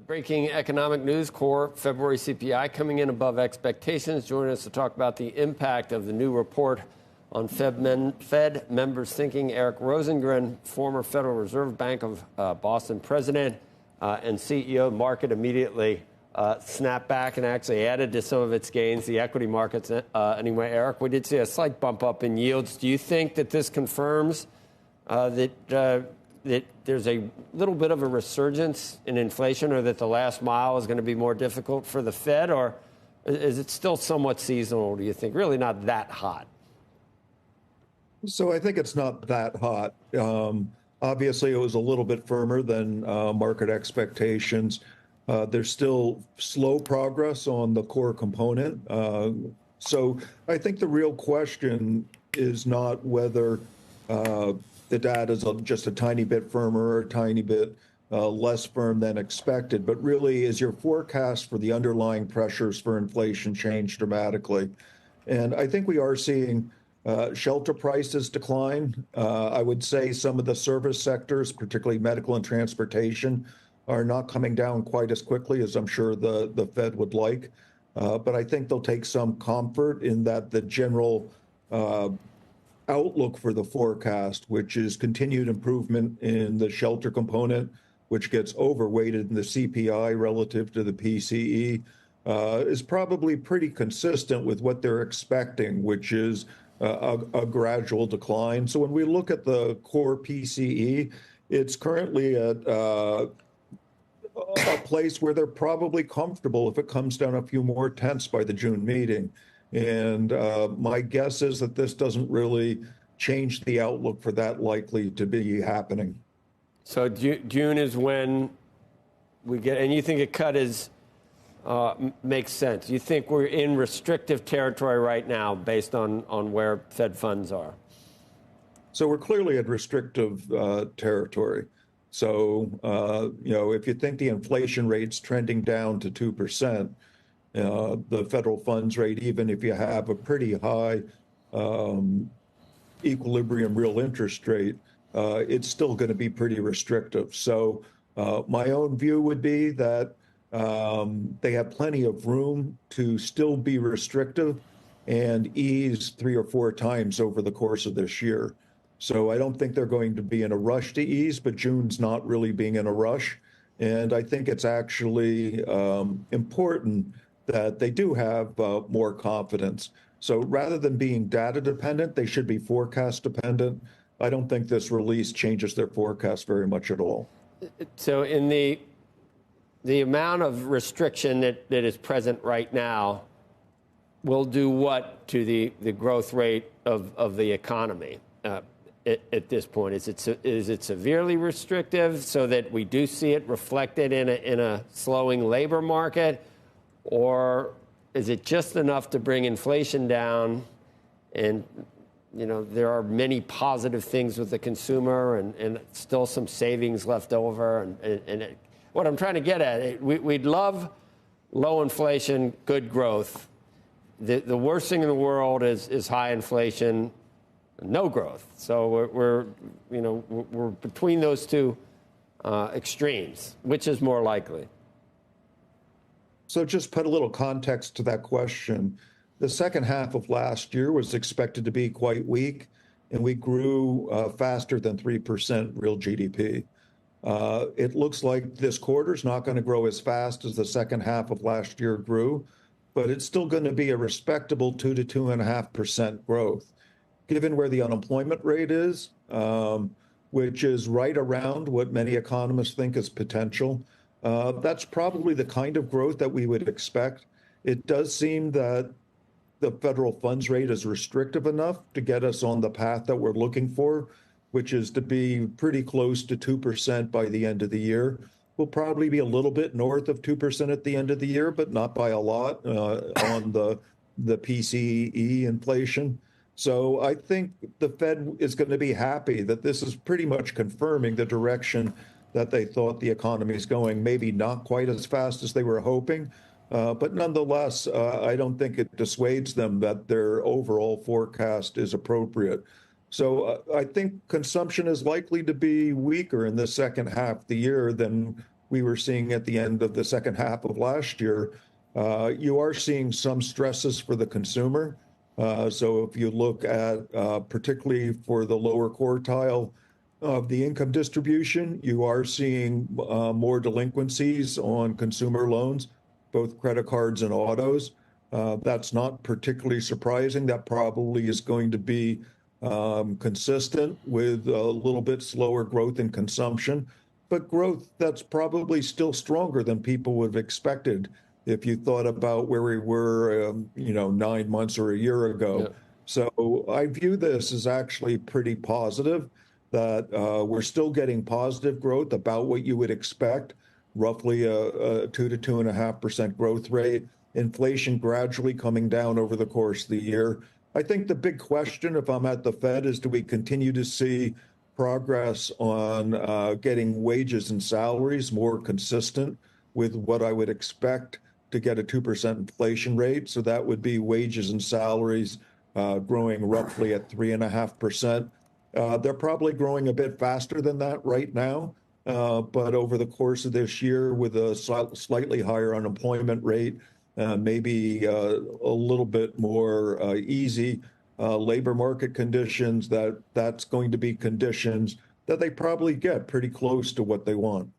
Breaking economic news, core February CPI coming in above expectations. Joining us to talk about the impact of the new report on Fed members' thinking, Eric Rosengren, former Federal Reserve Bank of Boston president and CEO. Market immediately snapped back and actually added to some of its gains, the equity markets. Anyway, Eric, we did see a slight bump up in yields. Do you think that this confirms that there's a little bit of a resurgence in inflation, or that the last mile is going to be more difficult for the Fed, or is it still somewhat seasonal, do you think? Really not that hot? So I think it's not that hot. Obviously, it was a little bit firmer than market expectations. There's still slow progress on the core component. So I think the real question is not whether the data is just a tiny bit firmer or a tiny bit less firm than expected, but really is your forecast for the underlying pressures for inflation change dramatically. And I think we are seeing shelter prices decline. I would say some of the service sectors, particularly medical and transportation, are not coming down quite as quickly as I'm sure the Fed would like. But I think they'll take some comfort in that the general outlook for the forecast, which is continued improvement in the shelter component, which gets overweighted in the CPI relative to the PCE, is probably pretty consistent with what they're expecting, which is a gradual decline. So when we look at the core PCE, it's currently at a place where they're probably comfortable if it comes down a few more tenths by the June meeting. And my guess is that this doesn't really change the outlook for that likely to be happening. So June is when we get, and you think a cut is makes sense. You think we're in restrictive territory right now based on where Fed funds are? So we're clearly at restrictive territory. So, if you think the inflation rate's trending down to 2%, the federal funds rate, even if you have a pretty high equilibrium real interest rate, it's still going to be pretty restrictive. So my own view would be that they have plenty of room to still be restrictive and ease 3 or 4 times over the course of this year. So I don't think they're going to be in a rush to ease, but June's not really being in a rush. And I think it's actually important that they do have more confidence. So rather than being data dependent, they should be forecast dependent. I don't think this release changes their forecast very much at all. So in the amount of restriction that is present right now will do what to the growth rate of the economy at this point? Is it severely restrictive so that we do see it reflected in a slowing labor market? Or is it just enough to bring inflation down? And, there are many positive things with the consumer and still some savings left over. And what I'm trying to get at, we'd love low inflation, good growth. The worst thing in the world is high inflation, no growth. So we're between those two extremes. Which is more likely? So just put a little context to that question. The second half of last year was expected to be quite weak, and we grew faster than 3% real GDP. It looks like this quarter is not going to grow as fast as the second half of last year grew, but it's still going to be a respectable 2 to 2.5% growth. Given where the unemployment rate is, which is right around what many economists think is potential, that's probably the kind of growth that we would expect. It does seem that the federal funds rate is restrictive enough to get us on the path that we're looking for, which is to be pretty close to 2% by the end of the year. We'll probably be a little bit north of 2% at the end of the year, but not by a lot on the PCE inflation. So I think the Fed is going to be happy that this is pretty much confirming the direction that they thought the economy is going, maybe not quite as fast as they were hoping. But nonetheless, I don't think it dissuades them that their overall forecast is appropriate. So I think consumption is likely to be weaker in the second half of the year than we were seeing at the end of the second half of last year, you are seeing some stresses for the consumer. So if you look at particularly for the lower quartile of the income distribution, you are seeing more delinquencies on consumer loans, both credit cards and autos. That's not particularly surprising. That probably is going to be consistent with a little bit slower growth in consumption, but growth that's probably still stronger than people would have expected if you thought about where we were, 9 months or a year ago. Yeah. So I view this as actually pretty positive that we're still getting positive growth about what you would expect, roughly a 2 to 2.5% growth rate, inflation gradually coming down over the course of the year. I think the big question, if I'm at the Fed, is do we continue to see progress on getting wages and salaries more consistent with what I would expect to get a 2% inflation rate? So that would be wages and salaries growing roughly at 3.5%. They're probably growing a bit faster than that right now. But over the course of this year, with a slightly higher unemployment rate, maybe a little bit more easy labor market conditions, that's going to be conditions that they probably get pretty close to what they want.